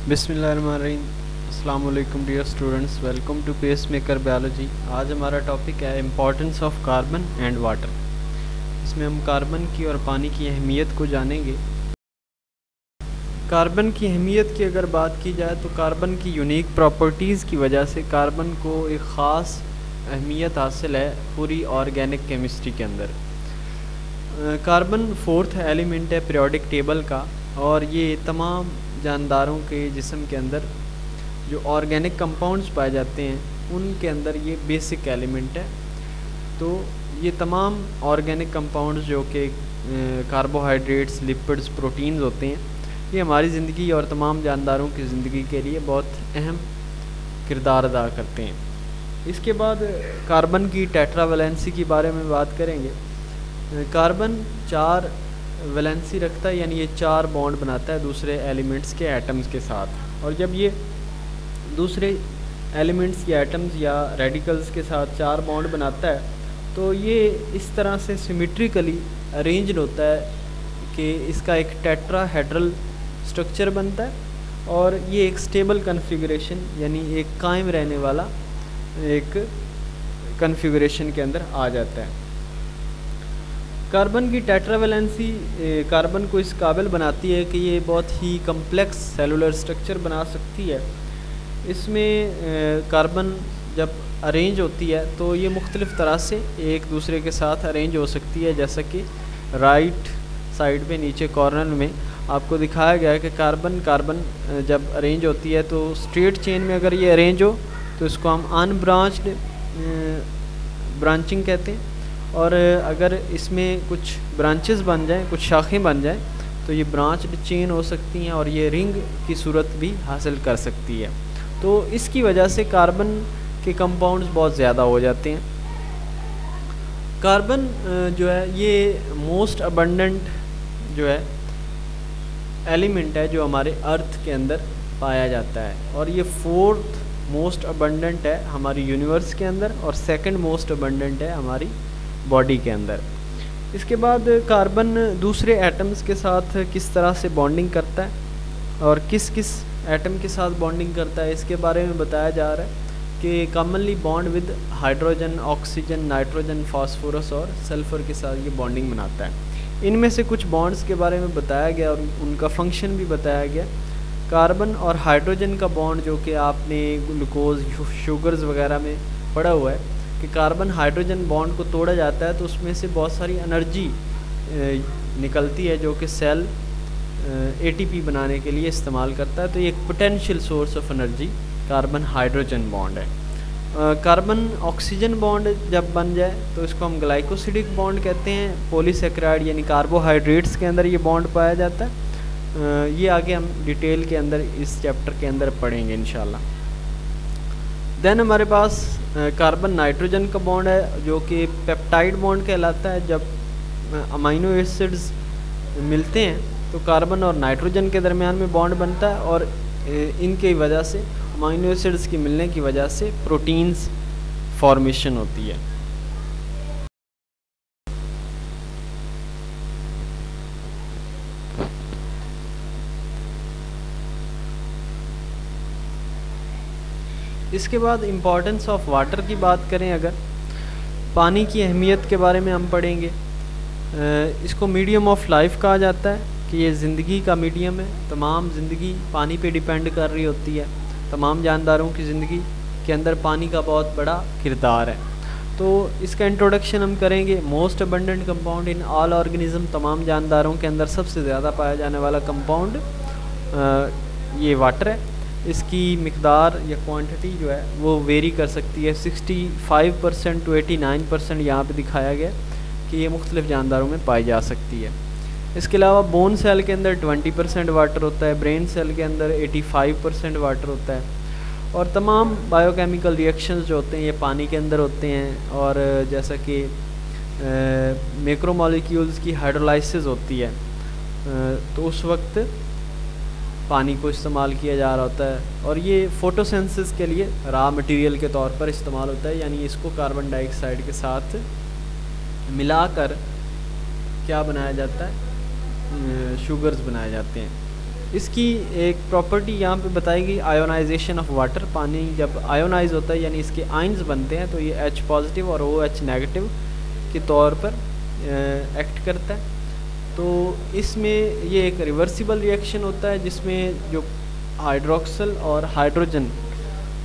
बिस्मिल्लाहिर्रहमानिर्रहीम। अस्सलाम वालेकुम dear students, welcome to pace maker biology. आज हमारा टॉपिक है importance of carbon and water. इसमें हम कार्बन की और पानी की अहमियत को जानेंगे। कार्बन की अहमियत की अगर बात की जाए तो कार्बन की यूनिक प्रॉपर्टीज़ की वजह से कार्बन को एक ख़ास अहमियत हासिल है पूरी ऑर्गेनिक केमिस्ट्री के अंदर। कार्बन फोर्थ एलिमेंट है पीरियोडिक टेबल का, और ये तमाम जानदारों के जिस्म के अंदर जो ऑर्गेनिक कंपाउंड्स पाए जाते हैं उनके अंदर ये बेसिक एलिमेंट है। तो ये तमाम ऑर्गेनिक कंपाउंड्स जो कि कार्बोहाइड्रेट्स, लिपिड्स, प्रोटीन्स होते हैं, ये हमारी ज़िंदगी और तमाम जानदारों की ज़िंदगी के लिए बहुत अहम किरदार अदा करते हैं। इसके बाद कार्बन की टेट्रावैलेंसी के बारे में बात करेंगे। कार्बन 4 वैलेंसी रखता है, यानी ये 4 बॉन्ड बनाता है दूसरे एलिमेंट्स के एटम्स के साथ। और जब ये दूसरे एलिमेंट्स या एटम्स या रेडिकल्स के साथ 4 बॉन्ड बनाता है तो ये इस तरह से सिमेट्रिकली अरेंज्ड होता है कि इसका एक टेट्राहेड्रल स्ट्रक्चर बनता है, और ये एक स्टेबल कन्फिगरेशन यानी एक कायम रहने वाला एक कन्फिगरेशन के अंदर आ जाता है। कार्बन की टेट्रावैलेंसी कार्बन को इस काबिल बनाती है कि ये बहुत ही कम्प्लेक्स सेलुलर स्ट्रक्चर बना सकती है। इसमें कार्बन जब अरेंज होती है तो ये मुख्तलिफ़ तरह से एक दूसरे के साथ अरेंज हो सकती है, जैसा कि राइट साइड पे नीचे कॉर्नर में आपको दिखाया गया है कि कार्बन जब अरेंज होती है तो स्ट्रेट चेन में अगर ये अरेंज हो तो इसको हम अनब्रांच्ड ब्रांचिंग कहते हैं, और अगर इसमें कुछ ब्रांचेस बन जाएं, कुछ शाखें बन जाएं, तो ये ब्रांच्ड चेन हो सकती हैं और ये रिंग की सूरत भी हासिल कर सकती है। तो इसकी वजह से कार्बन के कंपाउंड्स बहुत ज़्यादा हो जाते हैं। कार्बन जो है ये मोस्ट अबंडेंट जो है एलिमेंट है जो हमारे अर्थ के अंदर पाया जाता है, और ये 4th मोस्ट अबंडेंट है हमारी यूनिवर्स के अंदर, और 2nd मोस्ट अबंडेंट है हमारी बॉडी के अंदर। इसके बाद कार्बन दूसरे एटम्स के साथ किस तरह से बॉन्डिंग करता है और किस किस एटम के साथ बॉन्डिंग करता है, इसके बारे में बताया जा रहा है कि commonly bond with hydrogen, oxygen, nitrogen, phosphorus और सल्फ़र के साथ ये बॉन्डिंग बनाता है। इनमें से कुछ बॉन्ड्स के बारे में बताया गया और उनका फंक्शन भी बताया गया। कार्बन और हाइड्रोजन का बॉन्ड जो कि आपने ग्लूकोज, शुगर्स वगैरह में पढ़ा हुआ है कि कार्बन हाइड्रोजन बॉन्ड को तोड़ा जाता है तो उसमें से बहुत सारी एनर्जी निकलती है जो कि सेल एटीपी बनाने के लिए इस्तेमाल करता है। तो ये एक potential source of energy carbon hydrogen bond है। कार्बन ऑक्सीजन बॉन्ड जब बन जाए तो इसको हम ग्लाइकोसिडिक बॉन्ड कहते हैं। पॉलीसेकेराइड यानी कार्बोहाइड्रेट्स के अंदर ये बॉन्ड पाया जाता है। ये आगे हम डिटेल के अंदर इस चैप्टर के अंदर पढ़ेंगे इंशाल्लाह। देन हमारे पास कार्बन नाइट्रोजन का बॉन्ड है जो कि पेप्टाइड बॉन्ड कहलाता है। जब अमाइनो एसिड्स मिलते हैं तो कार्बन और नाइट्रोजन के दरमियान में बॉन्ड बनता है, और इनकी वजह से अमाइनो एसिड्स की मिलने की वजह से प्रोटीन्स फॉर्मेशन होती है। इसके बाद इम्पॉर्टेंस ऑफ वाटर की बात करें, अगर पानी की अहमियत के बारे में हम पढ़ेंगे। इसको मीडियम ऑफ लाइफ कहा जाता है कि ये ज़िंदगी का मीडियम है। तमाम ज़िंदगी पानी पे डिपेंड कर रही होती है। तमाम जानदारों की ज़िंदगी के अंदर पानी का बहुत बड़ा किरदार है। तो इसका इंट्रोडक्शन हम करेंगे। Most abundant compound in all organism, तमाम जानदारों के अंदर सबसे ज़्यादा पाया जाने वाला कंपाउंड ये वाटर है। इसकी मिकदार या क्वांटिटी जो है वो वेरी कर सकती है। 65% to 89% यहाँ पे दिखाया गया कि ये मुख्तलिफ़ जानदारों में पाई जा सकती है। इसके अलावा बोन सेल के अंदर 20% वाटर होता है, ब्रेन सेल के अंदर 85% वाटर होता है, और तमाम बायोकेमिकल रिएक्शंस जो होते हैं ये पानी के अंदर होते हैं। और जैसा कि मैक्रोमोलिक्यूल्स की हाइड्रोलाइसिस होती है तो उस वक्त पानी को इस्तेमाल किया जा रहा होता है, और ये फोटोसिंथेसिस के लिए रॉ मटेरियल के तौर पर इस्तेमाल होता है। यानी इसको कार्बन डाइऑक्साइड के साथ मिलाकर क्या बनाया जाता है, शुगर्स बनाए जाते हैं। इसकी एक प्रॉपर्टी यहाँ पे बताई गई आयोनाइजेशन ऑफ वाटर। पानी जब आयोनाइज होता है यानी इसके आयंस बनते हैं तो ये H पॉजिटिव और OH नेगेटिव के तौर पर एक्ट करता है। तो इसमें ये एक रिवर्सिबल रिएक्शन होता है जिसमें जो हाइड्रोक्सल और हाइड्रोजन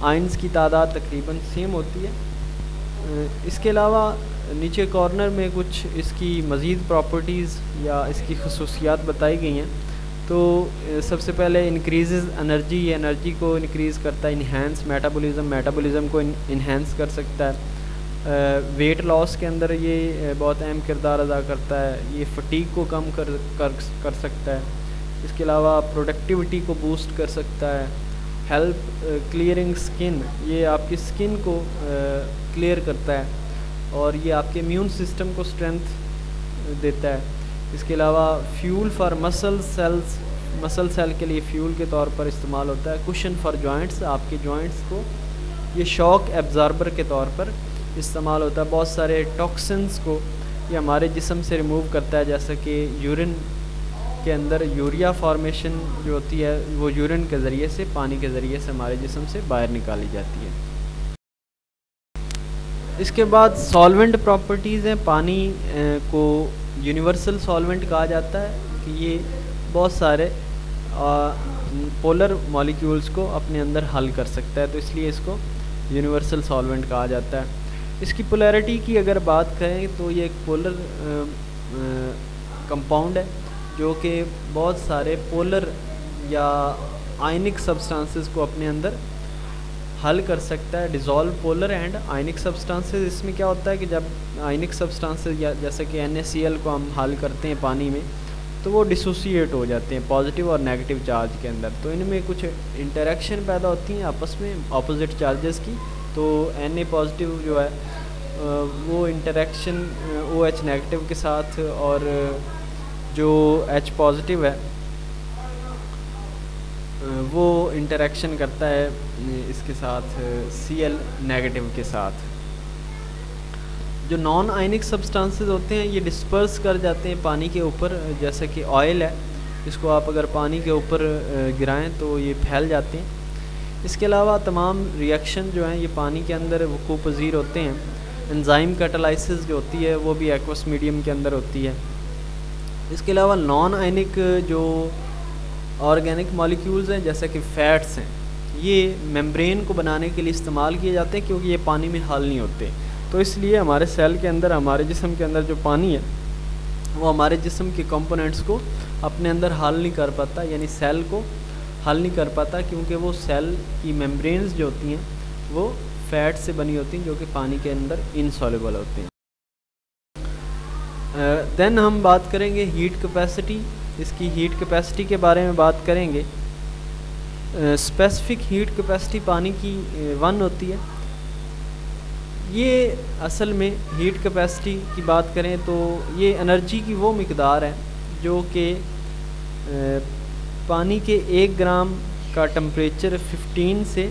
आयंस की तादाद तकरीबन सेम होती है। इसके अलावा नीचे कॉर्नर में कुछ इसकी मज़ीद प्रॉपर्टीज़ या इसकी खसूसियात बताई गई हैं। तो सबसे पहले इंक्रीज़ एनर्जी, ये एनर्जी को इंक्रीज़ करता है। इन्हेंस मेटाबॉलिज़म को इन्हेंस कर सकता है। वेट लॉस के अंदर ये बहुत अहम किरदार अदा करता है। ये फटीग को कम कर सकता है। इसके अलावा प्रोडक्टिविटी को बूस्ट कर सकता है। हेल्प क्लियरिंग स्किन, ये आपकी स्किन को क्लियर करता है और ये आपके इम्यून सिस्टम को स्ट्रेंथ देता है। इसके अलावा फ्यूल फॉर मसल सेल के लिए फ्यूल के तौर पर इस्तेमाल होता है। कुशन फॉर जॉइंट्स, आपके जॉइंट्स को ये शॉक एब्जॉर्बर के तौर पर इस्तेमाल होता है। बहुत सारे टॉक्सिन्स को ये हमारे जिस्म से रिमूव करता है, जैसे कि यूरिन के अंदर यूरिया फॉर्मेशन जो होती है वो यूरिन के ज़रिए से, पानी के ज़रिए से हमारे जिस्म से बाहर निकाली जाती है। इसके बाद सॉल्वेंट प्रॉपर्टीज़ हैं। पानी को यूनिवर्सल सॉल्वेंट कहा जाता है कि ये बहुत सारे पोलर मॉलिक्यूल्स को अपने अंदर हल कर सकता है, तो इसलिए इसको यूनिवर्सल सॉल्वेंट कहा जाता है। इसकी पोलैरिटी की अगर बात करें तो ये एक पोलर कंपाउंड है जो कि बहुत सारे पोलर या आयनिक सब्सटेंसेस को अपने अंदर हल कर सकता है। Dissolve polar and ionic substances, इसमें क्या होता है कि जब आयनिक सब्सटेंसेस या जैसे कि NaCl को हम हल करते हैं पानी में तो वो डिसोसिएट हो जाते हैं पॉजिटिव और नेगेटिव चार्ज के अंदर। तो इनमें कुछ इंटरेक्शन पैदा होती हैं आपस में ऑपोजिट चार्जेस की। तो Na पॉजिटिव जो है वो इंटरेक्शन OH नेगेटिव के साथ और जो H पॉजिटिव है वो इंटरेक्शन करता है इसके साथ Cl नेगेटिव के साथ। जो नॉन आयनिक सब्सटेंसेस होते हैं ये डिस्पर्स कर जाते हैं पानी के ऊपर, जैसे कि ऑयल है, इसको आप अगर पानी के ऊपर गिराएं तो ये फैल जाते हैं। इसके अलावा तमाम रिएक्शन जो हैं ये पानी के अंदर वक़ूफ़ पज़ीर होते हैं। एंजाइम कैटालाइसिस जो होती है वो भी एक्वस मीडियम के अंदर होती है। इसके अलावा नॉन आयनिक जो ऑर्गेनिक मॉलिक्यूल्स हैं जैसे कि फ़ैट्स हैं, ये मेम्ब्रेन को बनाने के लिए इस्तेमाल किए जाते हैं क्योंकि ये पानी में हल नहीं होते। तो इसलिए हमारे सेल के अंदर, हमारे जिस्म के अंदर जो पानी है वो हमारे जिस्म के कंपोनेंट्स को अपने अंदर हल नहीं कर पाता, यानी सेल को हल नहीं कर पाता, क्योंकि वो सेल की मेम्ब्रेन्स जो होती हैं वो फ़ैट से बनी होती हैं जो कि पानी के अंदर इनसॉल्युबल होते हैं। देन हम बात करेंगे हीट कैपेसिटी। इसकी हीट कैपेसिटी के बारे में बात करेंगे। स्पेसिफिक हीट कैपेसिटी पानी की 1 होती है। ये असल में हीट कैपेसिटी की बात करें तो ये एनर्जी की वो मिकदार है जो कि पानी के 1 ग्राम का टेम्परेचर 15 से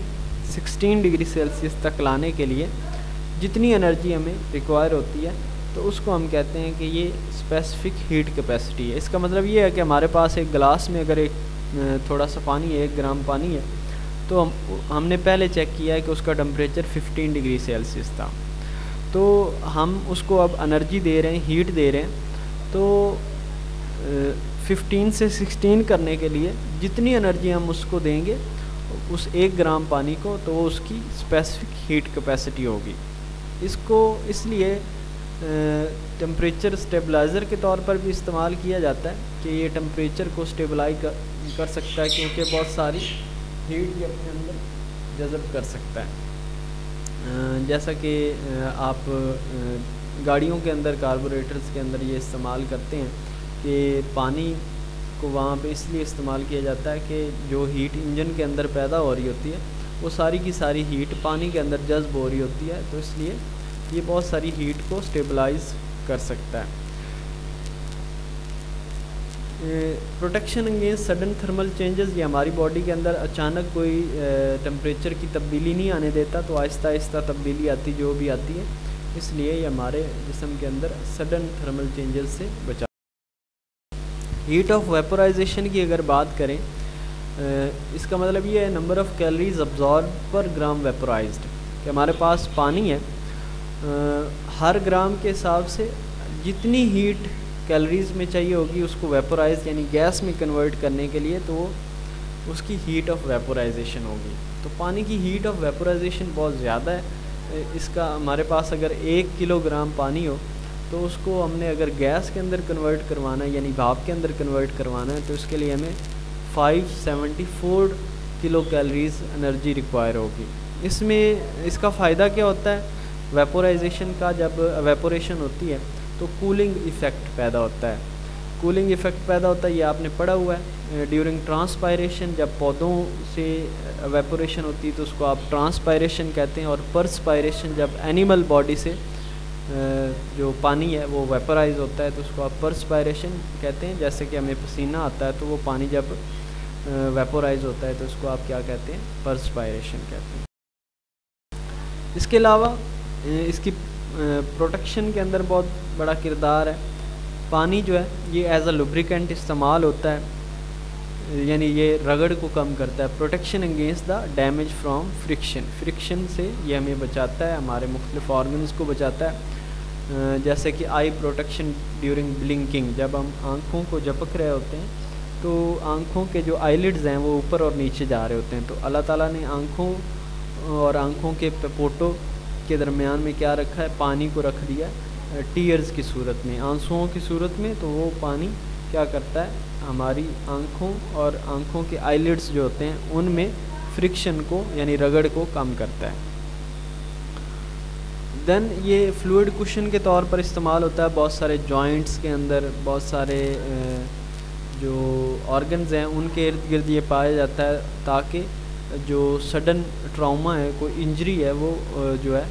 16 डिग्री सेल्सियस तक लाने के लिए जितनी एनर्जी हमें रिक्वायर होती है तो उसको हम कहते हैं कि ये स्पेसिफिक हीट कैपेसिटी है। इसका मतलब ये है कि हमारे पास एक गिलास में अगर एक थोड़ा सा पानी है, 1 ग्राम पानी है, तो हमने पहले चेक किया है कि उसका टेम्परेचर 15 डिग्री सेल्सियस था, तो हम उसको अब एनर्जी दे रहे हैं, हीट दे रहे हैं। तो 15 से 16 करने के लिए जितनी एनर्जी हम उसको देंगे उस 1 ग्राम पानी को, तो वो उसकी स्पेसिफिक हीट कैपेसिटी होगी। इसको इसलिए टेम्परेचर स्टेबलाइज़र के तौर पर भी इस्तेमाल किया जाता है कि ये टेम्परेचर को स्टेबलाइज कर सकता है, क्योंकि बहुत सारी हीट ये अपने अंदर जज़ब कर सकता है। जैसा कि आप गाड़ियों के अंदर, कार्बोरेटर्स के अंदर ये इस्तेमाल करते हैं कि पानी को वहाँ पे इसलिए इस्तेमाल किया जाता है कि जो हीट इंजन के अंदर पैदा हो रही होती है वो सारी की सारी हीट पानी के अंदर जज़्ब हो रही होती है, तो इसलिए ये बहुत सारी हीट को स्टेबलाइज कर सकता है। Protection against sudden thermal changes, ये हमारी बॉडी के अंदर अचानक कोई टेम्परेचर की तब्दीली नहीं आने देता, तो आहिस्ता आहिस्ता तब्दीली आती जो भी आती है, इसलिए ये हमारे जिस्म के अंदर सडन थर्मल चेंजेस से बचा। हीट ऑफ वेपोराइजेशन की अगर बात करें इसका मतलब ये है नंबर ऑफ़ कैलोरीज अब्जॉर्ब पर ग्राम वेपोराइज्ड, कि हमारे पास पानी है, हर ग्राम के हिसाब से जितनी हीट कैलोरीज में चाहिए होगी उसको वेपोराइज यानी गैस में कन्वर्ट करने के लिए, तो उसकी हीट ऑफ वेपोराइजेशन होगी। तो पानी की हीट ऑफ वेपोराइजेशन बहुत ज़्यादा है। इसका हमारे पास अगर 1 किलोग्राम पानी हो तो उसको हमने अगर गैस के अंदर कन्वर्ट करवाना है यानी भाप के अंदर कन्वर्ट करवाना है, तो इसके लिए हमें 574 किलो कैलोरीज एनर्जी रिक्वायर होगी। इसमें इसका फ़ायदा क्या होता है, वेपोराइजेशन का जब वेपोरेशन होती है तो कूलिंग इफ़ेक्ट पैदा होता है। कूलिंग इफ़ेक्ट पैदा होता है, ये आपने पढ़ा हुआ है। ड्यूरिंग ट्रांसपायरेशन, जब पौधों से वेपोरेशन होती है तो उसको आप ट्रांसपायरेशन कहते हैं, और पर्सपायरेशन जब एनिमल बॉडी से जो पानी है वो वेपोराइज होता है तो उसको आप पर्सपायरेशन कहते हैं। जैसे कि हमें पसीना आता है तो वो पानी जब वेपोराइज होता है तो उसको आप क्या कहते हैं, पर्सपायरेशन कहते हैं। इसके अलावा इसकी प्रोटेक्शन के अंदर बहुत बड़ा किरदार है। पानी जो है ये एज अ लुब्रिकेंट इस्तेमाल होता है, यानी ये रगड़ को कम करता है। Protection against the damage from friction, friction से ये हमें बचाता है, हमारे मुख्तलिफ ऑर्गन्स को बचाता है। जैसे कि आई प्रोटेक्शन ड्यूरिंग ब्लिंकिंग, जब हम आँखों को झपक रहे होते हैं तो आँखों के जो आईलिड्स हैं वो ऊपर और नीचे जा रहे होते हैं, तो अल्लाह ताला ने आँखों और आँखों के पोटों के दरमियान में क्या रखा है, पानी को रख दिया टीयर्स की सूरत में, आंसुओं की सूरत में। तो वो पानी क्या करता है, हमारी आँखों और आँखों के आईलिड्स जो होते हैं उनमें फ्रिक्शन को यानी रगड़ को कम करता है। देन ये फ्लूइड कुशन के तौर पर इस्तेमाल होता है बहुत सारे जॉइंट्स के अंदर, बहुत सारे जो ऑर्गन्स हैं उनके इर्द गिर्द ये पाया जाता है, ताकि जो सडन ट्रॉमा है, कोई इंजरी है, वो जो है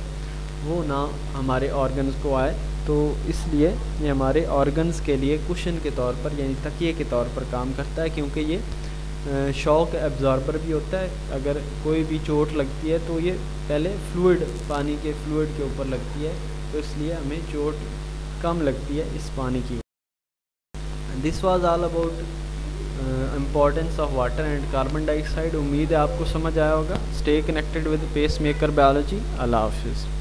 वो ना हमारे ऑर्गन्स को आए। तो इसलिए ये हमारे ऑर्गन्स के लिए कुशन के तौर पर यानी तकिए के तौर पर काम करता है, क्योंकि ये शॉक एब्जॉर्बर भी होता है। अगर कोई भी चोट लगती है तो ये पहले फ्लूइड, पानी के फ्लूइड के ऊपर लगती है, तो इसलिए हमें चोट कम लगती है इस पानी की। This was all about importance of water and carbon dioxide. उम्मीद है आपको समझ आया होगा। Stay connected with pace maker biology. अल्लाह हाफिज़।